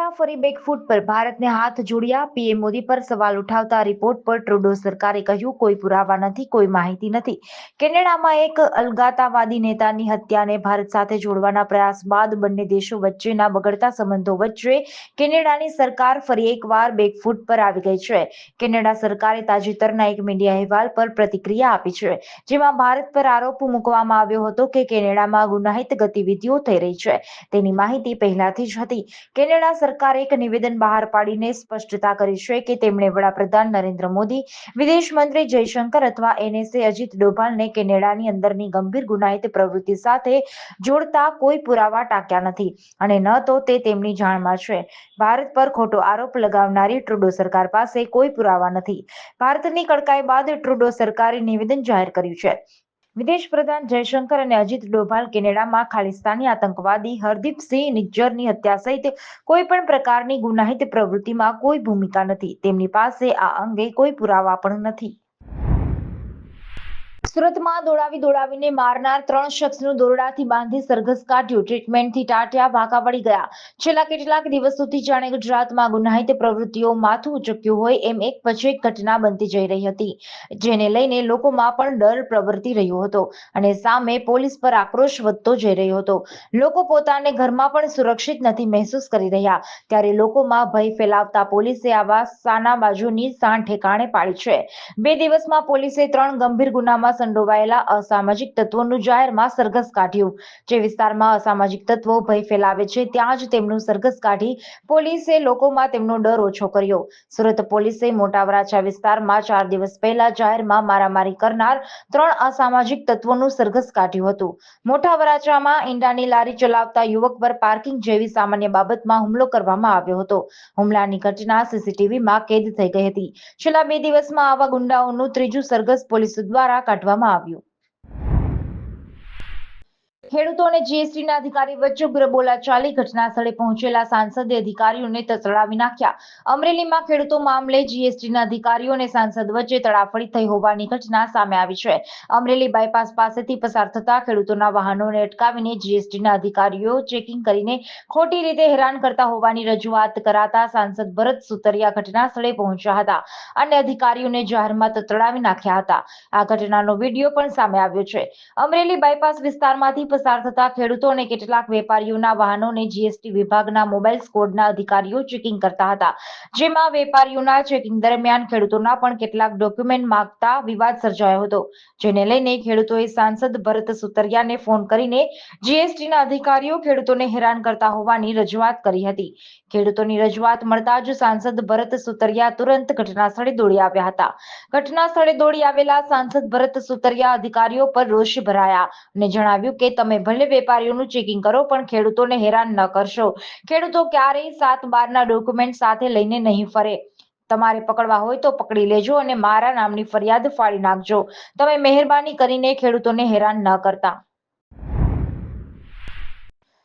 ચીનમાં ફરી બેકફૂટ પર ભારતને હાથ જોડ્યા પીએમ મોદી પર સવાલ ઉઠાવતા રિપોર્ટ પર ટ્રુડો સરકારે કહ્યું કોઈ પુરાવા નથી, કોઈ માહિતી નથી. કેનેડામાં એક અલગાતાવાદી નેતાની હત્યાને ભારત સાથે જોડવાના પ્રયાસ બાદ બંને દેશો વચ્ચેના બગડતા સંબંધો વચ્ચે કેનેડાની સરકાર ફરી એકવાર બેકફૂટ પર આવી ગઈ છે. કેનેડા સરકારે તાજેતરના એક મીડિયા અહેવાલ પર પ્રતિક્રિયા આપી છે, જેમાં ભારત પર આરોપ મૂકવામાં આવ્યો હતો કે કેનેડામાં ગુનાહિત ગતિવિધિઓ થઈ રહી છે. તેની માહિતી પહેલાથી જ હતી. કેનેડા સરકારે એક નિવેદન બહાર પાડીને સ્પષ્ટતા કરી છે કે તેમણે વડાપ્રધાન નરેન્દ્ર મોદી, વિદેશ મંત્રી જયશંકર અથવા એનએસએ અજીત ડોભાલને કેનેડાની અંદરની ગંભીર ગુનાહિત પ્રવૃત્તિ સાથે જોડતા કોઈ પુરાવા ટાંક્યા નથી અને ન તો તે તેમની જાણમાં છે. ભારત પર ખોટો આરોપ લગાવનારી ટ્રુડો સરકાર પાસે કોઈ પુરાવા નથી. ભારતની કડકાઈ બાદ ટ્રુડો સરકારે નિવેદન જાહેર કર્યું છે. વિદેશ પ્રધાન જયશંકર અને અજીત ડોભાલ કેનેડામાં ખાલિસ્તાની આતંકવાદી હરદીપસિંહ નિજ્જરની હત્યા સહિત કોઈ પણ પ્રકારની ગુનાહિત પ્રવૃત્તિમાં કોઈ ભૂમિકા નથી. તેમની પાસે આ અંગે કોઈ પુરાવા પણ નથી. સુરતમાં દોડાવીને મારનાર 3 શખ્સનું દોરડાથી બાંધી સરઘસ કાઢ્યું. ટ્રીટમેન્ટથી ટાંટ્યા, ભાગા પડી ગયા. છેલ્લા કેટલાક દિવસોથી જાણે ગુજરાતમાં ગુનાહિત પ્રવૃત્તિઓ માથું ઉચક્યું હોય એમ એક પછી એક ઘટના બનતી જઈ રહી હતી, જેને લઈને લોકોમાં પણ ડર પ્રવર્તી રહ્યો હતો અને સામે પોલીસ પર આક્રોશ વધતો જઈ રહ્યો હતો. લોકો પોતાને ઘરમાં પણ સુરક્ષિત નથી મહેસૂસ કરી રહ્યા, ત્યારે લોકોમાં ભય ફેલાવતા પોલીસે આવા સાનાબાજોની સાણ ઠેકાણે પાડી છે. 2 દિવસમાં પોલીસે 3 ગંભીર ગુનામાં સંડોવાયેલા અસામાજિક તત્વોનું જાહેરમાં સરઘસ કાઢ્યું. જે વિસ્તારમાં અસામાજિક તત્વો ભય ફેલાવે છે ત્યાં જ તેમનું સરઘસ કાઢી પોલીસે લોકોમાં તેમનો ડર ઓછો કર્યો. સુરત પોલીસે મોટા વરાછા વિસ્તારમાં 4 દિવસ પહેલા જાહેરમાં મારામારી કરનાર 3 અસામાજિક તત્વોનું સરઘસ કાઢ્યું હતું. મોટા વરાછામાં ઈંડાની લારી ચલાવતા યુવક પર પાર્કિંગ જેવી સામાન્ય બાબતમાં હુમલો કરવામાં આવ્યો હતો. હુમલાની ઘટના સીસીટીવીમાં કેદ થઈ ગઈ હતી. છેલ્લા 2 દિવસમાં આવા ગુંડાઓનું ત્રીજું સરઘસ પોલીસ દ્વારા કાઢવામાં આવ્યું. ખેડૂતો અને જીએસટીના અધિકારી વચ્ચે ઉગ્ર બોલાચાલી, ઘટના સ્થળે પહોંચેલા સાંસદે અધિકારીઓને તતડાવી નાખ્યા. અમરેલીમાં ખેડૂતો મામલે જીએસટીના અધિકારીઓ અને સાંસદ વચ્ચે તડાફડી થઈ હોવાની ઘટના સામે આવી છે. અમરેલી બાયપાસ પાસેથી પસાર થતા ખેડૂતોના વાહનોને અટકાવીને જીએસટીના અધિકારીઓ ચેકિંગ કરીને ખોટી રીતે હેરાન કરતા હોવાની રજૂઆત કરાતા સાંસદ ભરત સુતરિયા ઘટના સ્થળે પહોંચ્યા હતા અને અધિકારીઓને જાહેરમાં તતડાવી નાખ્યા હતા. આ ઘટનાનો વિડીયો પણ સામે આવ્યો છે. અમરેલી બાયપાસ વિસ્તારમાંથી પસાર થતા ખેડૂતો અને કેટલાક વેપારીઓના વાહનોને જીએસટી વિભાગના મોબાઈલ સ્કોડના અધિકારીઓ ચેકિંગ કરતા હતા, જેમાં વેપારીઓના ચેકિંગ દરમિયાન ખેડૂતોના પણ કેટલાક ડોક્યુમેન્ટ માંગતા વિવાદ સર્જાયો હતો, જેને લઈને ખેડૂતોએ સાંસદ ભરત સુતરિયાને ફોન કરીને જીએસટીના અધિકારીઓ ખેડૂતોને હેરાન કરતા હોવાની રજૂઆત કરી હતી. ખેડૂતોની રજૂઆત મળતા જ સાંસદ ભરત સુતરિયા તુરંત ઘટના સ્થળે દોડી આવ્યા હતા. ઘટના સ્થળે દોડી આવેલા સાંસદ ભરત સુતરિયા અધિકારીઓ પર રોષ ભરાયા અને જણાવ્યું કે તમે ભલે વેપારીઓનું ચેકિંગ કરો પણ ખેડૂતોને હેરાન ન કરશો. ખેડૂતો ક્યારેય 7/12ના ડોક્યુમેન્ટ સાથે લઈને નહીં ફરે. તમારે પકડવા હોય તો પકડી લેજો અને મારા નામની ફરિયાદ ફાડી નાખજો. તમે મહેરબાની કરીને ખેડૂતોને હેરાન ન કરતા.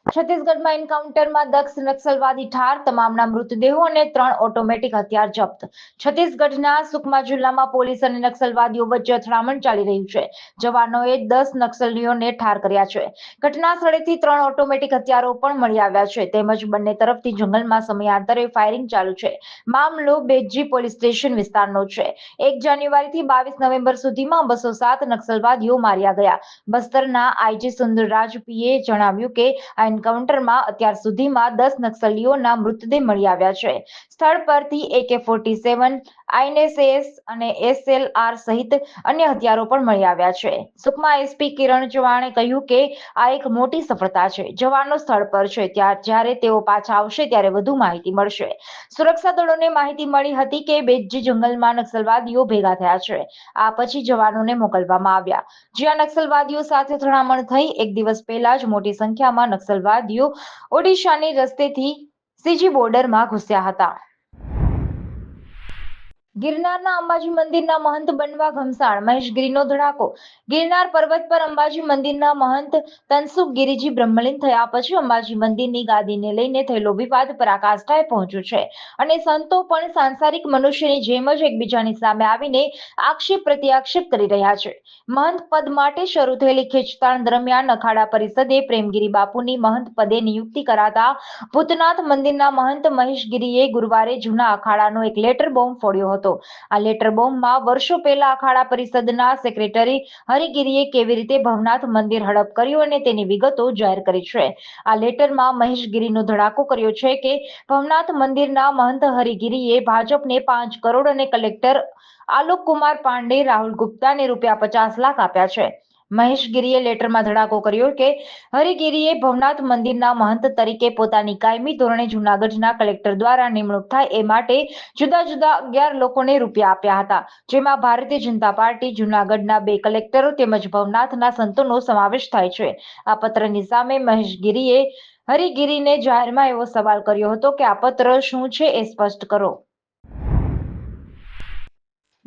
છત્તીસગઢમાં એન્કાઉન્ટરમાં દક્ષ નક્સલવાદી ઠાર, તમામના મૃતદેહો અને 3 ઓટોમેટિક હથિયાર જપ્ત. છત્તીસગઢના સુકમા જિલ્લામાં પોલીસ અને નક્સલવાદીઓ વચ્ચે અથડામણ ચાલી રહ્યું છે. જવાનોએ 10 નક્સલીઓને ઠાર કર્યા છે. ઘટના સ્થળેથી 3 ઓટોમેટિક હથિયારો પણ મળી આવ્યા છે, તેમજ બંને તરફથી જંગલમાં સમયાંતરે ફાયરિંગ ચાલુ છે. મામલો બેજજી પોલીસ સ્ટેશન વિસ્તારનો છે. 1 જાન્યુઆરીથી 22 નવેમ્બર સુધીમાં 207 નક્સલવાદીઓ માર્યા ગયા. બસ્તરના આઈજી સુંદરરાજ પીએ જણાવ્યું કે આ એન્કાઉન્ટરમાં અત્યાર સુધીમાં 10 નક્સલીઓના મૃતદેહ મળી આવ્યા છે. સ્થળ પરથી AK-47, આઈએનએસએસ અને એસએલઆર સહિત અન્ય હથિયારો પણ મળી આવ્યા છે. સુકમા એસપી કિરણ ચૌહાણે કહ્યું કે આ એક મોટી સફળતા છે. જવાનો સ્થળ પર છે. જ્યારે તેઓ પાછા આવશે ત્યારે વધુ માહિતી મળશે. સુરક્ષા દળોને માહિતી મળી હતી કે બેજજી જંગલમાં નક્સલવાદીઓ ભેગા થયા છે. આ પછી જવાનોને મોકલવામાં આવ્યા, જ્યાં નક્સલવાદીઓ સાથે અથડામણ થઈ. 1 દિવસ પહેલા જ મોટી સંખ્યામાં નક્સલવાદીઓ ઓડિશાની રસ્તેથી સીજી બોર્ડરમાં ઘૂસ્યા હતા. ગિરનારના અંબાજી મંદિરના મહંત બનવા ઘમસાણ મહેશગીરીનો ધડાકો. ગિરનાર પર્વત પર અંબાજી મંદિરના મહંત તનસુખ ગિરિજી બ્રહ્મલીન થયા પછી અંબાજી મંદિરની ગાદીને લઈને થયેલો વિવાદ પરાકાષ્ઠાએ પહોંચ્યો છે અને સંતો પણ સાંસારિક મનુષ્યની જેમ જ એકબીજાની સામે આવીને આક્ષેપ પ્રત્યાક્ષેપ કરી રહ્યા છે. મહંત પદ માટે શરૂ થયેલી ખેંચતાણ દરમિયાન અખાડા પરિષદે પ્રેમગીરી બાપુની મહંત પદે નિયુક્તિ કરાતા ભૂતનાથ મંદિરના મહંત મહેશગીરીએ ગુરુવારે જૂના અખાડાનો એક લેટર બોમ્બ ફોડ્યો હતો. આ લેટર બોમ્બમાં વર્ષો પહેલા અખાડા પરિષદના સેક્રેટરી હરિગીરીએ કેવી રીતે ભવનાથ મંદિર હડપ કર્યું અને તેની વિગતો જાહેર કરી છે. આ લેટરમાં મહેશગીરીનો ધડાકો કર્યો છે કે ભવનાથ મંદિરના મહંત હરિગીરીએ ભાજપને 5 કરોડ અને કલેક્ટર આલોક કુમાર પાંડે, રાહુલ ગુપ્તાને ₹50 લાખ આપ્યા છે. મહેશગીરીએ લેટરમાં ધડાકો કર્યો કે હરિગીરીએ ભવનાથ મંદિરના મહંત તરીકે પોતાની કાયમી ધોરણે જૂનાગઢના કલેક્ટર દ્વારા નિમણૂક થાય એ માટે જુદા જુદા 11 લોકોને રૂપિયા આપ્યા હતા, જેમાં ભારતીય જનતા પાર્ટી જૂનાગઢના 2 કલેક્ટરો તેમજ ભવનાથના સંતોનો સમાવેશ થાય છે. આ પત્રની સામે મહેશગીરીએ હરિગીરીને જાહેરમાં એવો સવાલ કર્યો હતો કે આ પત્ર શું છે એ સ્પષ્ટ કરો.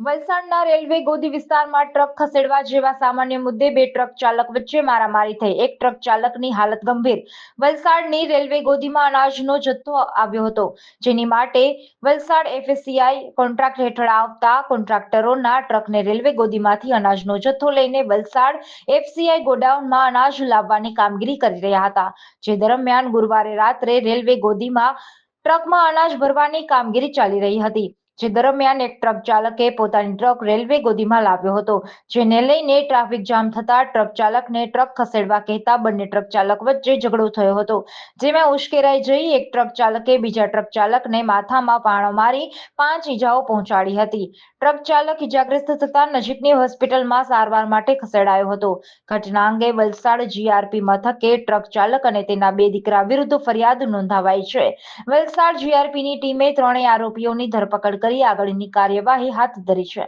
વલસાડના રેલવે ગોદી વિસ્તારમાં ટ્રક ખસેડવા જેવા સામાન્ય મુદ્દે 2 ટ્રક ચાલક વચ્ચે મારામારી થઈ. એક ટ્રક ચાલકની હાલત ગંભીર. વલસાડની રેલવે ગોદીમાં અનાજનો જથ્થો આવ્યો હતો, જેની માટે વલસાડ એફએસસીઆઈ કોન્ટ્રાક્ટ હેઠળ આવતા કોન્ટ્રાક્ટરોના ટ્રકને રેલવે ગોદીમાંથી અનાજનો જથ્થો લઈને વલસાડ એફસીઆઈ ગોડાઉનમાં અનાજ લાવવાની કામગીરી કરી રહ્યા હતા. જે દરમિયાન ગુરુવારે રાત્રે રેલવે ગોદીમાં ટ્રકમાં અનાજ ભરવાની કામગીરી ચાલી રહી હતી. જે દરમિયાન એક ટ્રક ચાલકે પોતાની ટ્રક રેલવે ગોદીમાં લાવ્યો હતો, જેને લઈને ટ્રાફિક જામ થતા ટ્રક ચાલકને ટ્રક ખસેડવા કહેતા બંને ટ્રક ચાલક વચ્ચે ઝઘડો થયો હતો, જેમાં ઉશ્કેરાઈ જઈ એક ટ્રક ચાલકે બીજા ટ્રક ચાલકને માથામાં પાણો મારી 5 ઈજાઓ પહોંચાડી હતી. ટ્રક ચાલક ઈજાગ્રસ્ત થતા નજીકની હોસ્પિટલમાં સારવાર માટે ખસેડાયો હતો. ઘટના અંગે વલસાડ જીઆરપી મથકે ટ્રક ચાલક અને તેના 2 દીકરા વિરુદ્ધ ફરિયાદ નોંધાવાઈ છે. વલસાડ જીઆરપીની ટીમે ત્રણેય આરોપીઓની ધરપકડ કરી આગળની કાર્યવાહી હાથ ધરી છે.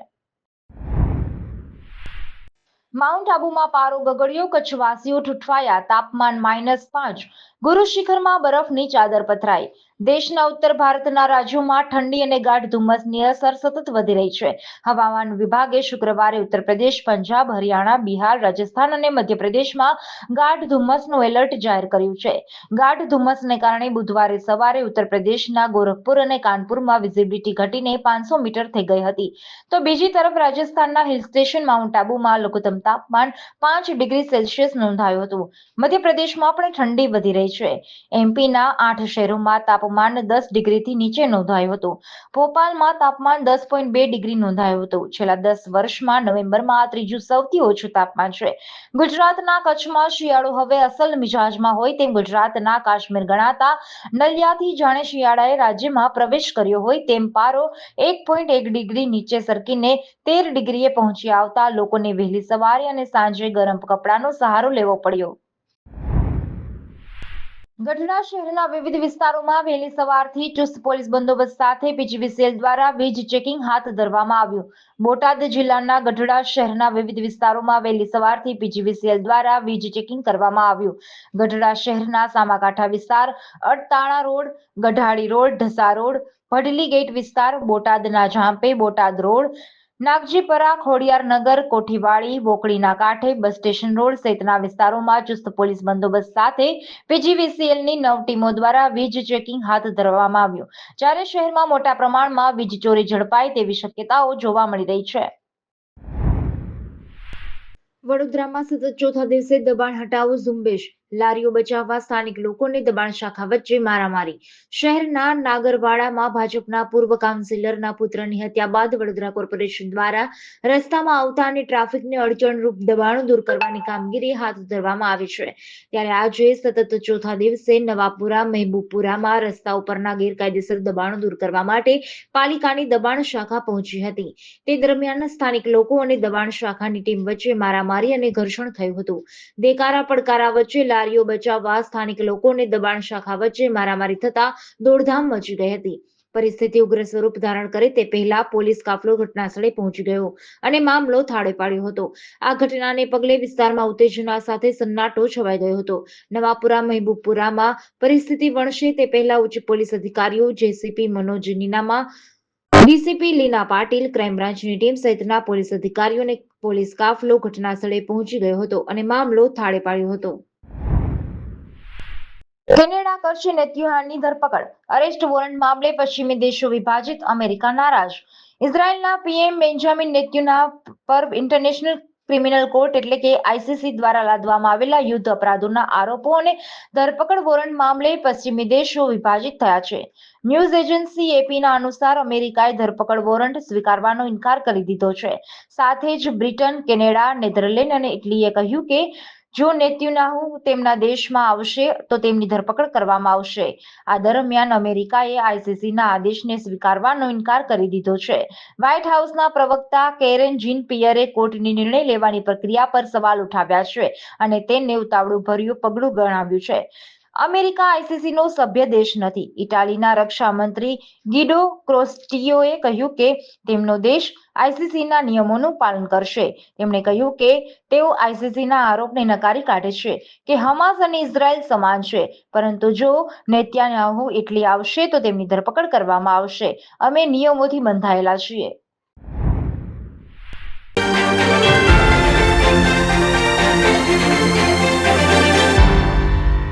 માઉન્ટ આબુમાં પારો ગગડ્યો, કચ્છવાસીઓ ઠૂઠવાયા, તાપમાન -5. ગુરુ શિખરમાં બરફની ચાદર પથરાઈ. દેશના ઉત્તર ભારતના રાજ્યોમાં ઠંડી અને ગાઢ ધુમ્મસની અસર સતત વધી રહી છે. હવામાન વિભાગે શુક્રવારે ઉત્તર પ્રદેશ, પંજાબ, હરિયાણા, બિહાર, રાજસ્થાન અને મધ્યપ્રદેશમાં ગાઢ ધુમ્મસનું એલર્ટ જાહેર કર્યું છે. ગાઢ ધુમ્મસને કારણે બુધવારે સવારે ઉત્તર પ્રદેશના ગોરખપુર અને કાનપુરમાં વિઝિબિલિટી ઘટીને 500 મીટર થઈ ગઈ હતી. તો બીજી તરફ રાજસ્થાનના હિલ સ્ટેશન માઉન્ટ આબુમાં લઘુત્તમ તાપમાન 5 ડિગ્રી સેલ્સિયસ નોંધાયું હતું. મધ્યપ્રદેશમાં પણ ઠંડી વધી રહી છે. એમપીના 8 શહેરોમાં તાપમાન 10 ડિગ્રીથી નીચે નોંધાયું હતું. ભોપાલમાં તાપમાન 10.2 ડિગ્રી નોંધાયું હતું. છેલ્લા 10 વર્ષમાં નવેમ્બરમાં આ ત્રીજું સૌથી ઓછું તાપમાન છે. ગુજરાતના કચ્છમાં શિયાળો હવે અસલ મિજાજમાં હોય તેમ ગુજરાતના કાશ્મીર ગણાતા નલિયાથી જાણે શિયાળાએ રાજ્યમાં પ્રવેશ કર્યો હોય તેમ પારો 1.1 ડિગ્રી નીચે સરકીને 13 ડિગ્રીએ પહોંચી આવતા લોકોને વહેલી સવારે અને સાંજે ગરમ કપડાનો સહારો લેવો પડ્યો. ગઢડા શહેરના વિવિધ વિસ્તારોમાં વહેલી સવારથી ચુસ્ત પોલીસ બંદોબસ્ત સાથે પીજીવીસીએલ દ્વારા વીજ ચેકિંગ હાથ ધરવામાં આવ્યું. બોટાદ જિલ્લાના ગઢડા શહેરના વિવિધ વિસ્તારોમાં વહેલી સવારથી પીજીવીસીએલ દ્વારા વીજ ચેકિંગ કરવામાં આવ્યું. ગઢડા શહેરના સામાકાંઠા વિસ્તાર, Adtana road, Gadhali road, Dhasa road, Bhadli gate વિસ્તાર, બોટાદના ઝાંપે, બોટાદ રોડ, નાગજીપરા, ખોડિયારનગર, કોઠીવાડી, બોકડીના કાંઠે, બસ સ્ટેશન રોડ સહિતના વિસ્તારોમાં ચુસ્ત પોલીસ બંદોબસ્ત સાથે પીજીવીસીએલની 9 ટીમો દ્વારા વીજ ચેકિંગ હાથ ધરવામાં આવ્યું. જ્યારે શહેરમાં મોટા પ્રમાણમાં વીજ ચોરી ઝડપાય તેવી શક્યતાઓ જોવા મળી રહી છે. વડોદરામાં સતત ચોથા દિવસે દબાણ હટાવો ઝુંબેશ. લારીઓ બચાવવા સ્થાનિક લોકોને દબાણ શાખા વચ્ચે મારામારી. શહેરના નાગરવાડામાં ભાજપના પૂર્વ કાઉન્સિલરના પુત્રની હત્યા બાદ વડોદરા કોર્પોરેશન દ્વારા રસ્તામાં આવતા અને ટ્રાફિકને અડચણરૂપ દબાણો દૂર કરવાની કામગીરી હાથ ધરવામાં આવી છે. ત્યારે આજે સતત ચોથા દિવસે નવાપુરા, મહેબૂબપુરામાં રસ્તા ઉપરના ગેરકાયદેસર દબાણો દૂર કરવા માટે પાલિકાની દબાણ શાખા પહોંચી હતી. તે દરમિયાન સ્થાનિક લોકો અને દબાણ શાખાની ટીમ વચ્ચે મારામારી અને ઘર્ષણ થયું હતું. દેકારા પડકારા વચ્ચે લારીઓ બચાવવા સ્થાનિક લોકોને દબાણ શાખા વચ્ચે મારામારી થતા દોડધામ મચી ગઈ હતી. પરિસ્થિતિ ઉગ્ર સ્વરૂપ ધારણ કરે તે પહેલા પોલીસ કાફલો ઘટનાસ્થળે પહોંચી ગયો અને મામલો થાળે પાડ્યો હતો. આ ઘટનાને પગલે વિસ્તારમાં ઉત્તેજના સાથે સન્નાટો છવાઈ ગયો હતો. નવાપુરા, મહેબૂબપુરામાં પરિસ્થિતિ વણસે તે પહેલા ઉચ્ચ પોલીસ અધિકારીઓ જેસીપી મનોજ નીનામા, ડીસીપી લીના પાટીલ, ક્રાઇમ બ્રાન્ચની ટીમ સહિતના પોલીસ અધિકારીઓને પોલીસ કાફલો ઘટના સ્થળે પહોંચી ગયો હતો અને મામલો થાળે પાડ્યો હતો. કેનેડા કરશે નેતન્યાહુની ધરપકડ. અરેસ્ટ વોરંટ મામલે પશ્ચિમી દેશો વિભાજિત, અમેરિકા નારાજ. ઇઝરાયેલના પીએમ બેન્જામિન નેતન્યાહુ પર ઇન્ટરનેશનલ ક્રિમિનલ કોર્ટ એટલે કે આઈસીસી દ્વારા લાદવામાં આવેલા યુદ્ધ અપરાધોના આરોપો અને ધરપકડ વોરંટ મામલે પશ્ચિમી દેશો વિભાજિત થયા છે. ન્યૂઝ એજન્સી એપીના અનુસાર અમેરિકાએ ધરપકડ વોરંટ સ્વીકારવાનો ઇનકાર કરી દીધો છે. સાથે જ બ્રિટન, કેનેડા, નેધરલેન્ડ અને ઇટલીએ કહ્યું કે જો નેતન્યાહુ તેમના દેશમાં આવશે તો તેમની ધરપકડ કરવામાં આવશે. આ દરમિયાન અમેરિકાએ આઈસીસીના આદેશને સ્વીકારવાનો ઇનકાર કરી દીધો છે. વ્હાઇટ હાઉસના પ્રવક્તા કેરેન જીન પિયરે કોર્ટની નિર્ણય લેવાની પ્રક્રિયા પર સવાલ ઉઠાવ્યા છે અને તેને ઉતાવળભર્યું પગલું ગણાવ્યું છે. અમેરિકા આઈસીસીનો સભ્ય દેશ નથી. ઇટાલીના રક્ષા મંત્રી ગિડો ક્રોસ્ટિયોએ કહ્યું કે તેમનો દેશ આઈસીસીના નિયમોનું પાલન કરશે. તેમણે કહ્યું કે તેઓ આઈસીસીના આરોપને નકારી કાઢે છે કે હમાસ અને ઇઝરાયલ સમાન છે, પરંતુ જો નેતન્યાહુ ઇટલી આવશે તો તેમની ધરપકડ કરવામાં આવશે. અમે નિયમોથી બંધાયેલા છીએ.